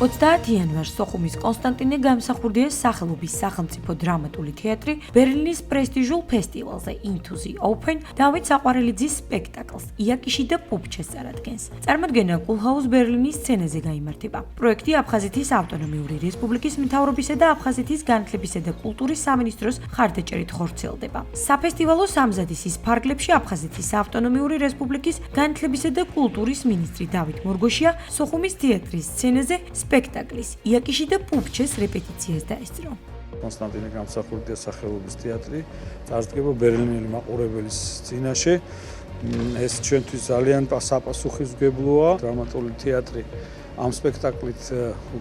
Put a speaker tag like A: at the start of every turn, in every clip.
A: 30 იანვარს სოხუმის კონსტანტინე გამსახურდიას სახელობის სახელმწიფო დრამატული თეატრი ბერლინის პრესტიჟულ ფესტივალზე Into the Open დავით საყვარელიძის სპექტაკლს იაკიში და პუპჩეს წარადგენს. წარმოდგენა კულჰაუს ბერლინის სცენაზე გაიმართება. პროექტი აფხაზეთის ავტონომიური რესპუბლიკის მთავრობისა და აფხაზეთის განათლებისა და კულტურის სამინისტროს მხარდაჭერით ხორციელდება. საფესტივალო სამზადისის ფარგლებში აფხაზეთის ავტონომიური რესპუბლიკის განათლებისა და კულტურის მინისტრი დავით მორგოშია სოხუმის თეატრის სცენაზე სპექტაკლის იაკიში და პუპჩეს რეპეტიციას დაესწრო.
B: კონსტანტინე გამსახურდიას სახელობის თეატრი წარსდგება ბერლინელი მაყურებელის წინაშე. ეს ჩვენთვის ძალიან საპასუხისმგებლოა. დრამატული თეატრი ამ სპექტაკლით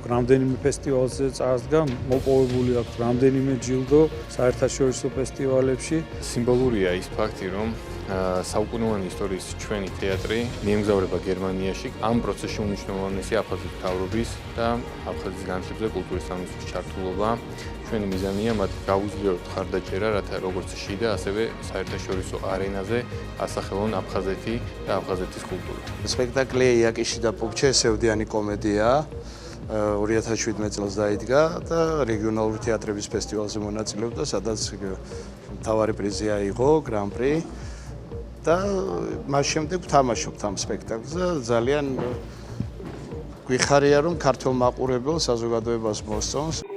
B: რამდენიმე ფესტივალზე წარსდგა, მოპოვებული აქვს რამდენიმე ჯილდო საერთაშორისო ფესტივალებში.
C: სიმბოლურია ის ფაქტი, რომ საუკუნოვანი ისტორიის ჩვენი თეატრი მიემგზავრება გერმანიაში. ამ პროცესში უმნიშვნელოვანესი აფხაზეთის მთავრობის და აფხაზეთის განათლების და კულტურის სამინისტრის ჩართულობა. ჩვენი მიზანია მათ გაუძლიეროთ ხარდაჭერა, რათა როგორც შიდა, ასევე საერთაშორისო არენაზე ასახელონ აფხაზეთი და აფხაზეთის კულტურა.
D: სპექტაკლი იაკიში და პუპჩე ესევდიანი კომედია 2017 წელს დაიდგა და რეგიონალური თეატრების ფესტივალზე მონაწილეობდა, სადაც მთავარი პრიზი აიღო, გრან-პრი და მას შემდეგ ვთამაშობთ ამ სპექტაკლზე. ძალიან გვიხარია, რომ ქართულ მაყურებელს საზოგადოებას მოსწონს.